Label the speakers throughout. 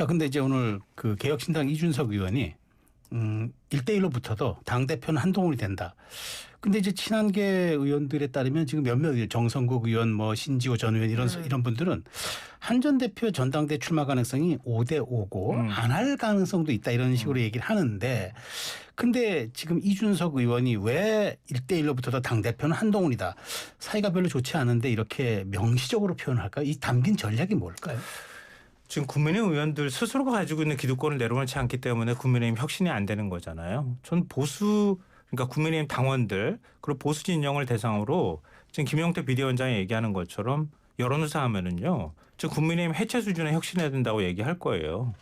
Speaker 1: 자, 근데 이제 오늘 그 개혁신당 이준석 의원이 1대1로 붙어도 당대표는 한동훈이 된다. 근데 이제 친한계 의원들에 따르면 지금 몇몇 정성국 의원 뭐 신지호 전 의원 이런 분들은 한 전 대표 전당대 출마 가능성이 5대5고 안 할 가능성도 있다 이런 식으로 얘기를 하는데 근데 지금 이준석 의원이 왜 1대1로 붙어도 당대표는 한동훈이다. 사이가 별로 좋지 않은데 이렇게 명시적으로 표현할까요? 이 담긴 전략이 뭘까요?
Speaker 2: 지금 국민의힘 의원들 스스로가 가지고 있는 기득권을 내려놓지 않기 때문에 국민의힘 혁신이 안 되는 거잖아요. 전 보수 그러니까 국민의힘 당원들 그리고 보수 진영을 대상으로 지금 김용태 비대위원장이 얘기하는 것처럼 여론조사 하면은요. 지금 국민의힘 해체 수준에 혁신해야 된다고 얘기할 거예요.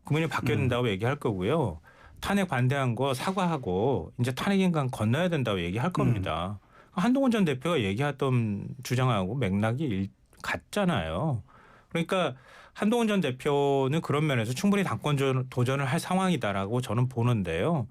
Speaker 2: 국민의힘 바뀌어야 된다고 얘기할 거고요. 탄핵 반대한 거 사과하고 이제 탄핵 인간 건너야 된다고 얘기할 겁니다. 한동훈 전 대표가 얘기했던 주장하고 맥락이 같잖아요. 그러니까 한동훈 전 대표는 그런 면에서 충분히 당권 도전을 할 상황이다라고 저는 보는데요.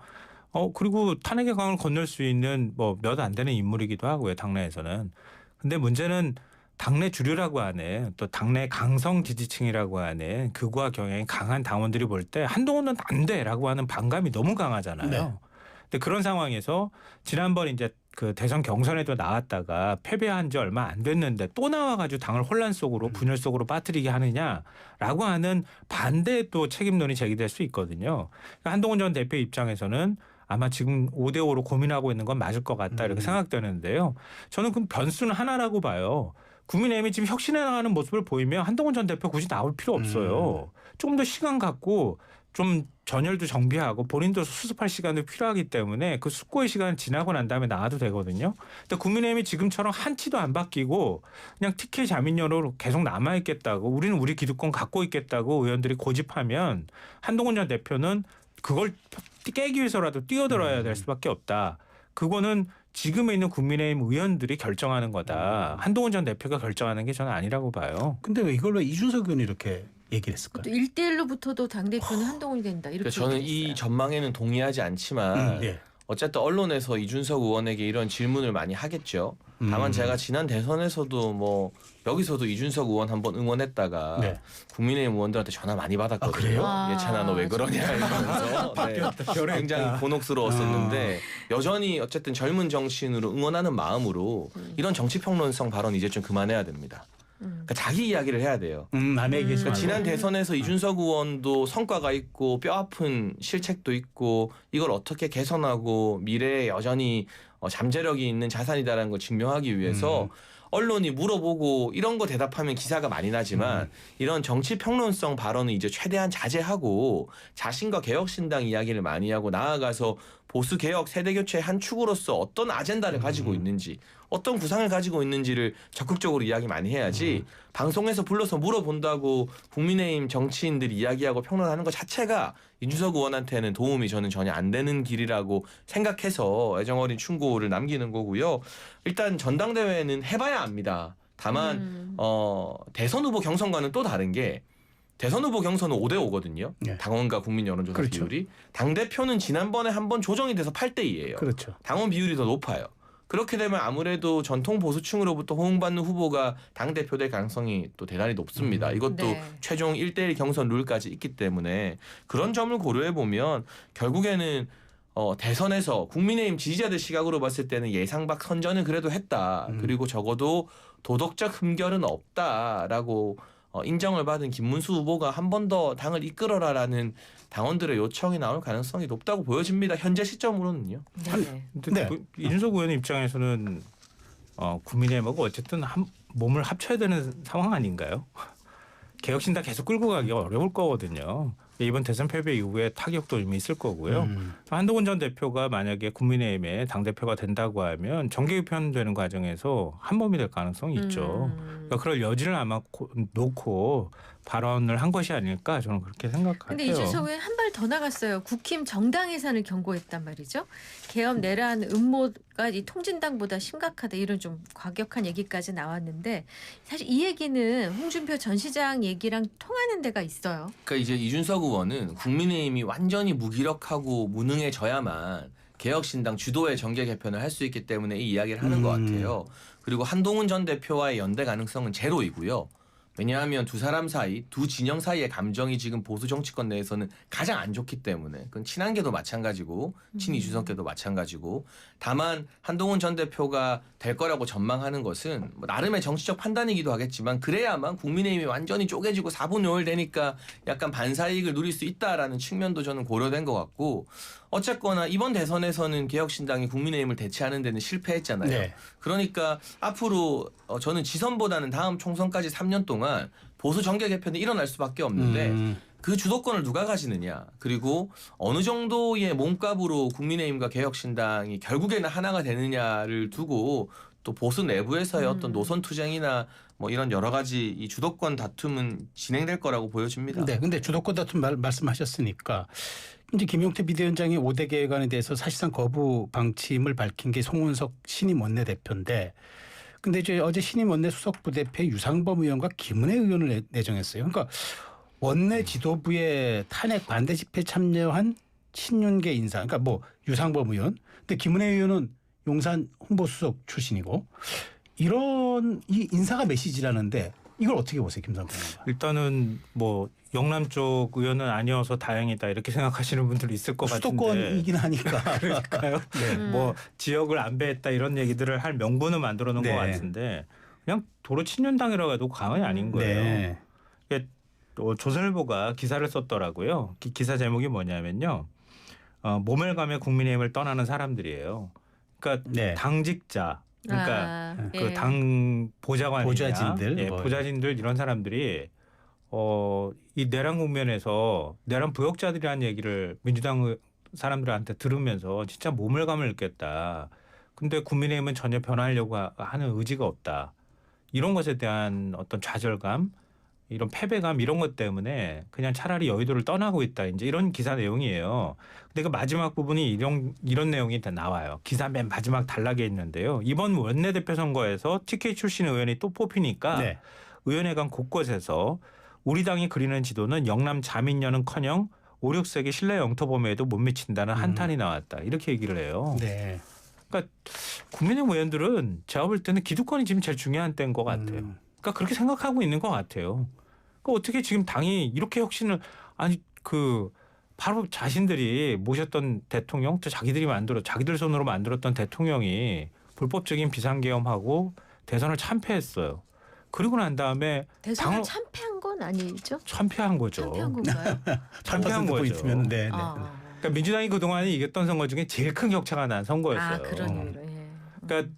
Speaker 2: 그리고 탄핵의 강을 건널 수 있는 뭐 몇 안 되는 인물이기도 하고요. 당내에서는. 근데 문제는 당내 주류라고 하는 또 당내 강성 지지층이라고 하는 극우와 경향이 강한 당원들이 볼 때 한동훈은 안 돼라고 하는 반감이 너무 강하잖아요.
Speaker 1: 네.
Speaker 2: 근데 그런 상황에서 지난번 이제 그 대선 경선에도 나왔다가 패배한 지 얼마 안 됐는데 또 나와가지고 당을 혼란 속으로 분열 속으로 빠뜨리게 하느냐라고 하는 반대의 또 책임론이 제기될 수 있거든요. 그러니까 한동훈 전 대표 입장에서는 아마 지금 5대5로 고민하고 있는 건 맞을 것 같다 이렇게 생각되는데요. 저는 그 변수는 하나라고 봐요. 국민의힘이 지금 혁신해 나가는 모습을 보이면 한동훈 전 대표 굳이 나올 필요 없어요. 조금 더 시간 갖고 좀 전열도 정비하고 본인도 수습할 시간도 필요하기 때문에 그 숙고의 시간 지나고 난 다음에 나와도 되거든요. 근데 국민의힘이 지금처럼 한치도 안 바뀌고 그냥 TK 자민련으로 계속 남아있겠다고 우리는 우리 기득권 갖고 있겠다고 의원들이 고집하면 한동훈 전 대표는 그걸 깨기 위해서라도 뛰어들어야 될 수밖에 없다. 그거는 지금에 있는 국민의힘 의원들이 결정하는 거다. 한동훈 전 대표가 결정하는 게 저는 아니라고 봐요.
Speaker 1: 근데 왜 이걸 왜 이준석 의원이 이렇게 얘기를 했을까요?
Speaker 3: 1대1로 붙어도 당대표는 한동훈이 된다. 이렇게
Speaker 4: 그러니까 저는
Speaker 3: 얘기했어요.
Speaker 4: 이 전망에는 동의하지 않지만
Speaker 1: 예.
Speaker 4: 어쨌든 언론에서 이준석 의원에게 이런 질문을 많이 하겠죠. 다만 제가 지난 대선에서도 뭐 여기서도 이준석 의원 한번 응원했다가
Speaker 1: 네.
Speaker 4: 국민의힘 의원들한테 전화 많이 받았거든요.
Speaker 1: 그래요?
Speaker 4: 예찬아 너 왜 그러냐 이러면서 네. 굉장히 곤혹스러웠었는데 여전히 어쨌든 젊은 정치인으로 응원하는 마음으로 이런 정치평론성 발언 이제 좀 그만해야 됩니다. 그러니까 자기 이야기를 해야 돼요.
Speaker 1: 남의 얘기
Speaker 4: 그러니까 지난 대선에서 이준석 의원도 성과가 있고 뼈아픈 실책도 있고 이걸 어떻게 개선하고 미래에 여전히 잠재력이 있는 자산이다라는 걸 증명하기 위해서 언론이 물어보고 이런 거 대답하면 기사가 많이 나지만 이런 정치 평론성 발언은 이제 최대한 자제하고 자신과 개혁신당 이야기를 많이 하고 나아가서 보수 개혁 세대 교체의 한 축으로서 어떤 아젠다를 가지고 있는지 어떤 구상을 가지고 있는지를 적극적으로 이야기 많이 해야지 방송에서 불러서 물어본다고 국민의힘 정치인들이 이야기하고 평론하는 것 자체가 이준석 의원한테는 도움이 저는 전혀 안 되는 길이라고 생각해서 애정어린 충고를 남기는 거고요. 일단 전당대회는 해봐야 압니다. 다만 대선 후보 경선과는 또 다른 게 대선 후보 경선은 5대5거든요.
Speaker 1: 네.
Speaker 4: 당원과 국민 여론조사
Speaker 1: 그렇죠.
Speaker 4: 비율이. 당대표는 지난번에 한번 조정이 돼서 8대2예요.
Speaker 1: 그렇죠.
Speaker 4: 당원 비율이 더 높아요. 그렇게 되면 아무래도 전통 보수층으로부터 호응받는 후보가 당대표 될 가능성이 또 대단히 높습니다. 이것도
Speaker 3: 네.
Speaker 4: 최종 1대1 경선 룰까지 있기 때문에 그런 점을 고려해 보면 결국에는 대선에서 국민의힘 지지자들 시각으로 봤을 때는 예상 밖 선전은 그래도 했다. 그리고 적어도 도덕적 흠결은 없다라고 인정을 받은 김문수 후보가 한 번 더 당을 이끌어라라는 당원들의 요청이 나올 가능성이 높다고 보여집니다. 현재 시점으로는요.
Speaker 3: 네.
Speaker 2: 근데
Speaker 1: 네.
Speaker 2: 이준석 의원 입장에서는 국민의힘하고 어쨌든 몸을 합쳐야 되는 상황 아닌가요? 개혁신당 계속 끌고 가기가 어려울 거거든요. 이번 대선 패배 이후에 타격도 좀 있을 거고요. 한동훈 전 대표가 만약에 국민의힘의 당대표가 된다고 하면 정계 개편되는 과정에서 한 몸이 될 가능성이 있죠. 그러니까 그럴 여지를 아마 놓고 발언을 한 것이 아닐까 저는 그렇게 생각해요.
Speaker 3: 근데 이준석 의원 한 발 더 나갔어요. 국힘 정당 해산을 경고했단 말이죠. 개업 내란 음모가 이 통진당보다 심각하다 이런 좀 과격한 얘기까지 나왔는데 사실 이 얘기는 홍준표 전 시장 얘기랑 통하는 데가 있어요.
Speaker 4: 그러니까 이제 이준석 의원은 국민의힘이 완전히 무기력하고 무능해져야만 개혁신당 주도의 정계 개편을 할 수 있기 때문에 이 이야기를 하는 것 같아요. 그리고 한동훈 전 대표와의 연대 가능성은 제로이고요. 왜냐하면 두 사람 사이, 두 진영 사이의 감정이 지금 보수 정치권 내에서는 가장 안 좋기 때문에 그건 친한계도 마찬가지고 친이준석계도 마찬가지고 다만 한동훈 전 대표가 될 거라고 전망하는 것은 뭐 나름의 정치적 판단이기도 하겠지만 그래야만 국민의힘이 완전히 쪼개지고 4분 5일 되니까 약간 반사이익을 누릴 수 있다라는 측면도 저는 고려된 것 같고 어쨌거나 이번 대선에서는 개혁신당이 국민의힘을 대체하는 데는 실패했잖아요.
Speaker 1: 네.
Speaker 4: 그러니까 앞으로 저는 지선보다는 다음 총선까지 3년 동안 보수 정계 개편이 일어날 수밖에 없는데 그 주도권을 누가 가지느냐 그리고 어느 정도의 몸값으로 국민의힘과 개혁신당이 결국에는 하나가 되느냐를 두고 또 보수 내부에서의 어떤 노선 투쟁이나 뭐 이런 여러 가지 이 주도권 다툼은 진행될 거라고 보여집니다.
Speaker 1: 네, 근데 주도권 다툼 말씀하셨으니까 이제 김용태 비대위원장이 5대 개혁안에 대해서 사실상 거부 방침을 밝힌 게 송원석 신임 원내대표인데, 근데 이제 어제 신임 원내 수석 부대표 유상범 의원과 김은혜 의원을 내정했어요. 그러니까 원내 지도부의 탄핵 반대 집회 참여한 친윤계 인사, 그러니까 뭐 유상범 의원, 근데 김은혜 의원은 용산 홍보수석 출신이고 이런 이 인사가 메시지라는데 이걸 어떻게 보세요, 김상평 의원?
Speaker 2: 일단은 뭐 영남 쪽 의원은 아니어서 다행이다 이렇게 생각하시는 분들이 있을 것 같은데
Speaker 1: 수도권이긴 하니까.
Speaker 2: 그러니까요. 뭐 지역을 안배했다 이런 얘기들을 할 명분을 만들어 놓은
Speaker 1: 네.
Speaker 2: 것 같은데 그냥 도로 친윤당이라고 해도 과언이 아닌 거예요.
Speaker 1: 네.
Speaker 2: 이게 또 조선일보가 기사를 썼더라고요. 기사 제목이 뭐냐면요. 모멸감에 국민의힘을 떠나는 사람들이에요. 그러니까
Speaker 1: 네.
Speaker 2: 당직자, 그러니까
Speaker 3: 예.
Speaker 2: 그 당 보좌관이냐,
Speaker 1: 보좌진들,
Speaker 2: 예,
Speaker 1: 뭐.
Speaker 2: 보좌진들 이런 사람들이 이 내란 국면에서 내란 부역자들이라는 얘기를 민주당 사람들한테 들으면서 진짜 모멸감을 느꼈다. 근데 국민의힘은 전혀 변하려고 하는 의지가 없다. 이런 것에 대한 어떤 좌절감, 이런 패배감 이런 것 때문에 그냥 차라리 여의도를 떠나고 있다. 이제 이런 기사 내용이에요. 근데 그 마지막 부분이 이런 내용이 다 나와요. 기사 맨 마지막 단락에 있는데요. 이번 원내대표 선거에서 TK 출신 의원이 또 뽑히니까
Speaker 1: 네.
Speaker 2: 의원회관 곳곳에서 우리 당이 그리는 지도는 영남 자민련은커녕 5, 6세기 신뢰 영토범위에도 못 미친다는 한탄이 나왔다. 이렇게 얘기를 해요.
Speaker 1: 네.
Speaker 2: 그러니까 국민의힘 의원들은 제가 볼 때는 기득권이 지금 제일 중요한 때인 것 같아요. 그러니까 그렇게 생각하고 있는 것 같아요. 그러니까 어떻게 지금 당이 이렇게 혁신을 아니 그 바로 자신들이 모셨던 대통령 또 자기들 손으로 만들었던 대통령이 불법적인 비상계엄하고 대선을 참패했어요. 그리고 난 다음에
Speaker 3: 대선을 참패한 건 아니죠?
Speaker 2: 참패한 거죠.
Speaker 3: 참패한 건가요?
Speaker 2: 참패한
Speaker 1: 8%
Speaker 2: 거죠.
Speaker 1: 포인트면 네. 네.
Speaker 3: 아,
Speaker 2: 그러니까 민주당이 그동안에 이겼던 선거 중에 제일 큰 격차가 난 선거였어요.
Speaker 3: 아 그런 의미로. 예.
Speaker 2: 그러니까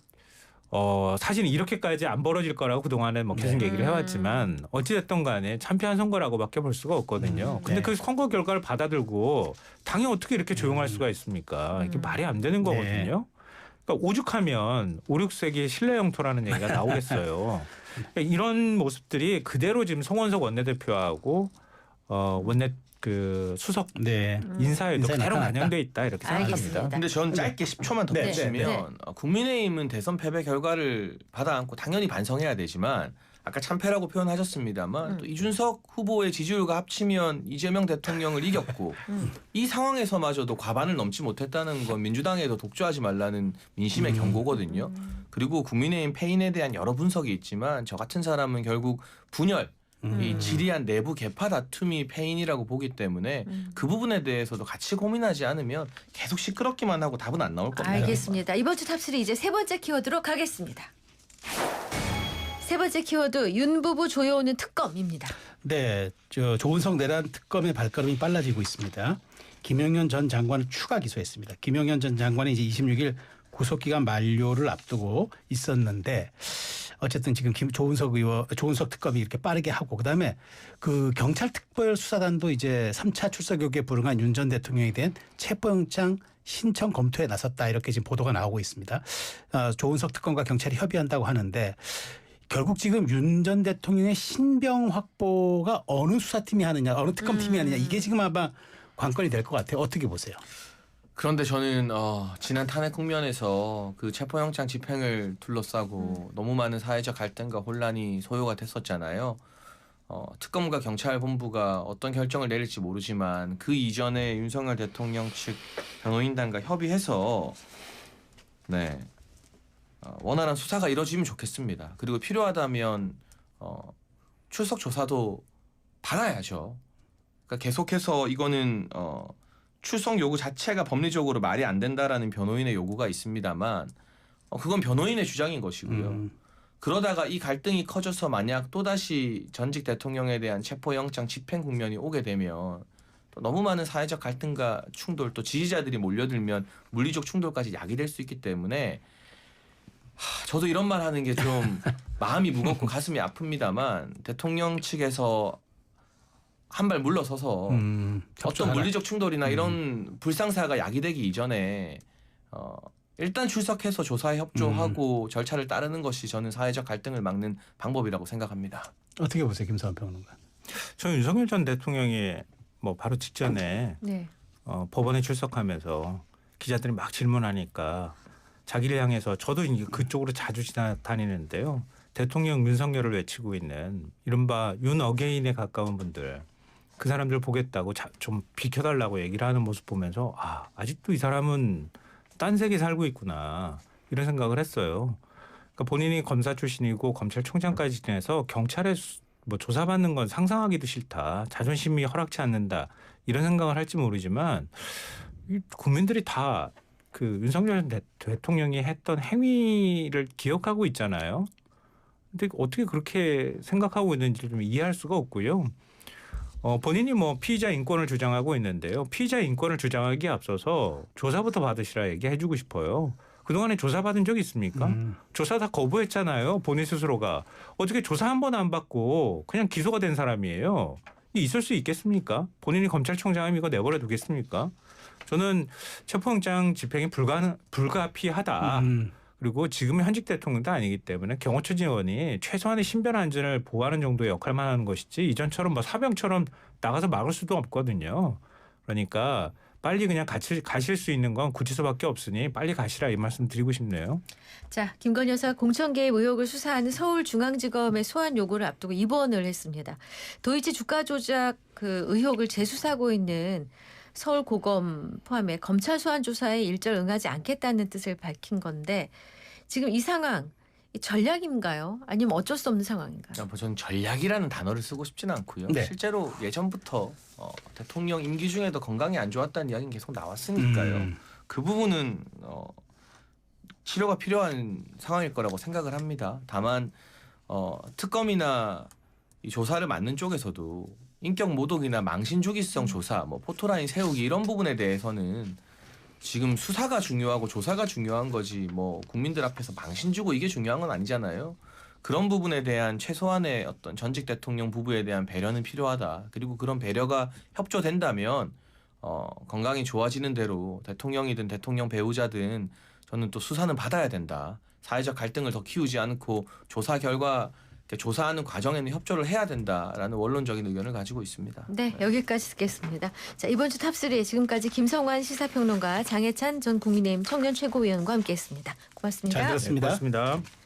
Speaker 2: 사실은 이렇게까지 안 벌어질 거라고 그동안에 뭐 계속
Speaker 1: 네.
Speaker 2: 얘기를 해왔지만 어찌됐든 간에 참패한 선거라고밖에 볼 수가 없거든요. 근데
Speaker 1: 네.
Speaker 2: 그 선거 결과를 받아들고 당이 어떻게 이렇게 조용할 수가 있습니까? 이게 말이 안 되는 거거든요. 그러니까 오죽하면 5, 6세기 신뢰 영토라는 얘기가 나오겠어요. 그러니까 이런 모습들이 그대로 지금 송원석 원내대표하고 원내 그 수석
Speaker 1: 네.
Speaker 2: 인사에도
Speaker 1: 인사에
Speaker 2: 그대로
Speaker 1: 나타났다.
Speaker 2: 반영돼 있다 이렇게 생각합니다.
Speaker 3: 알겠습니다.
Speaker 4: 근데 저는 짧게 10초만 더
Speaker 1: 네,
Speaker 4: 붙이면
Speaker 3: 네.
Speaker 4: 국민의힘은 대선 패배 결과를 받아 안고 당연히 반성해야 되지만 아까 참패라고 표현하셨습니다만 또 이준석 후보의 지지율과 합치면 이재명 대통령을 이겼고 이 상황에서마저도 과반을 넘지 못했다는 건 민주당에도 독주하지 말라는 민심의 경고거든요. 그리고 국민의힘 패인에 대한 여러 분석이 있지만 저 같은 사람은 결국 분열 이 지리한 내부 개파 다툼이 패인이라고 보기 때문에 그 부분에 대해서도 같이 고민하지 않으면 계속 시끄럽기만 하고 답은 안 나올 겁니다.
Speaker 3: 알겠습니다. 이번 주 탑3 이제 세 번째 키워드로 가겠습니다. 세 번째 키워드 윤 부부 조여오는 특검입니다.
Speaker 1: 네, 조은석 내란 특검의 발걸음이 빨라지고 있습니다. 김영현 전 장관을 추가 기소했습니다. 김영현 전 장관이 이제 26일 구속기간 만료를 앞두고 있었는데 어쨌든 지금 조은석 특검이 이렇게 빠르게 하고 그다음에 그 경찰 특별수사단도 이제 3차 출석 요구에 불응한 윤 전 대통령에 대한 체포영장 신청 검토에 나섰다 이렇게 지금 보도가 나오고 있습니다. 조은석 특검과 경찰이 협의한다고 하는데 결국 지금 윤 전 대통령의 신병 확보가 어느 수사팀이 하느냐 어느 특검팀이 하느냐 이게 지금 아마 관건이 될 것 같아요. 어떻게 보세요?
Speaker 4: 그런데 저는 지난 탄핵 국면에서 그 체포영장 집행을 둘러싸고 너무 많은 사회적 갈등과 혼란이 소요가 됐었잖아요. 특검과 경찰본부가 어떤 결정을 내릴지 모르지만 그 이전에 윤석열 대통령 측 변호인단과 협의해서 원활한 수사가 이루어지면 좋겠습니다. 그리고 필요하다면 출석 조사도 받아야죠. 그러니까 계속해서 이거는 출석 요구 자체가 법리적으로 말이 안 된다라는 변호인의 요구가 있습니다만 그건 변호인의 주장인 것이고요. 그러다가 이 갈등이 커져서 만약 또다시 전직 대통령에 대한 체포영장 집행 국면이 오게 되면 또 너무 많은 사회적 갈등과 충돌 또 지지자들이 몰려들면 물리적 충돌까지 야기될 수 있기 때문에 저도 이런 말 하는 게 좀 마음이 무겁고 가슴이 아픕니다만 대통령 측에서 한 발 물러서서 어떤
Speaker 1: 협조하라.
Speaker 4: 물리적 충돌이나 이런 불상사가 야기되기 이전에 일단 출석해서 조사에 협조하고 절차를 따르는 것이 저는 사회적 갈등을 막는 방법이라고 생각합니다.
Speaker 1: 어떻게 보세요, 김사원 평론가?
Speaker 2: 저는 윤석열 전 대통령이 뭐 바로 직전에
Speaker 3: 네.
Speaker 2: 법원에 출석하면서 기자들이 막 질문하니까 자기를 향해서 저도 이제 그쪽으로 자주 지나다니는데요. 대통령 윤석열을 외치고 있는 이른바 윤 어게인에 가까운 분들 그 사람들 보겠다고 좀 비켜달라고 얘기를 하는 모습 보면서 아직도 이 사람은 딴 세계 살고 있구나 이런 생각을 했어요. 그러니까 본인이 검사 출신이고 검찰총장까지 지내서 경찰에 뭐 조사받는 건 상상하기도 싫다. 자존심이 허락치 않는다. 이런 생각을 할지 모르지만 이 국민들이 다 그 윤석열 대통령이 했던 행위를 기억하고 있잖아요. 근데 어떻게 그렇게 생각하고 있는지를 좀 이해할 수가 없고요. 본인이 뭐 피의자 인권을 주장하고 있는데요. 피의자 인권을 주장하기에 앞서서 조사부터 받으시라 얘기해주고 싶어요. 그동안에 조사받은 적 있습니까? 조사 다 거부했잖아요. 본인 스스로가. 어떻게 조사 한 번 안 받고 그냥 기소가 된 사람이에요. 있을 수 있겠습니까? 본인이 검찰총장이면 이거 내버려 두겠습니까? 저는 체포영장 집행이 불가피하다. 그리고 지금 현직 대통령도 아니기 때문에 경호처지원이 최소한의 신변 안전을 보호하는 정도의 역할만 하는 것이지 이전처럼 뭐 사병처럼 나가서 막을 수도 없거든요. 그러니까 빨리 그냥 가실 수 있는 건 구치소밖에 없으니 빨리 가시라 이 말씀 드리고 싶네요.
Speaker 3: 자, 김건희 여사 공천 개입 의혹을 수사하는 서울중앙지검의 소환 요구를 앞두고 입원을 했습니다. 도이치 주가 조작 그 의혹을 재수사하고 있는 서울고검 포함해 검찰 소환 조사에 일절 응하지 않겠다는 뜻을 밝힌 건데 지금 이 상황 전략인가요? 아니면 어쩔 수 없는 상황인가요?
Speaker 4: 저는 전략이라는 단어를 쓰고 싶지는 않고요.
Speaker 1: 네.
Speaker 4: 실제로 예전부터 대통령 임기 중에도 건강이 안 좋았다는 이야기는 계속 나왔으니까요. 그 부분은 치료가 필요한 상황일 거라고 생각을 합니다. 다만 특검이나 이 조사를 맡는 쪽에서도 인격 모독이나 망신주기성 조사, 뭐 포토라인 세우기 이런 부분에 대해서는 지금 수사가 중요하고 조사가 중요한 거지 뭐 국민들 앞에서 망신 주고 이게 중요한 건 아니잖아요. 그런 부분에 대한 최소한의 어떤 전직 대통령 부부에 대한 배려는 필요하다. 그리고 그런 배려가 협조된다면 건강이 좋아지는 대로 대통령이든 대통령 배우자든 저는 또 수사는 받아야 된다. 사회적 갈등을 더 키우지 않고 조사 결과 조사하는 과정에는 협조를 해야 된다라는 원론적인 의견을 가지고 있습니다.
Speaker 3: 네, 여기까지 듣겠습니다. 자, 이번 주 탑3 지금까지 김성환 시사평론가 장해찬 전 국민의힘 청년 최고위원과 함께했습니다. 고맙습니다.
Speaker 1: 잘 들었습니다.
Speaker 2: 네, 고맙습니다.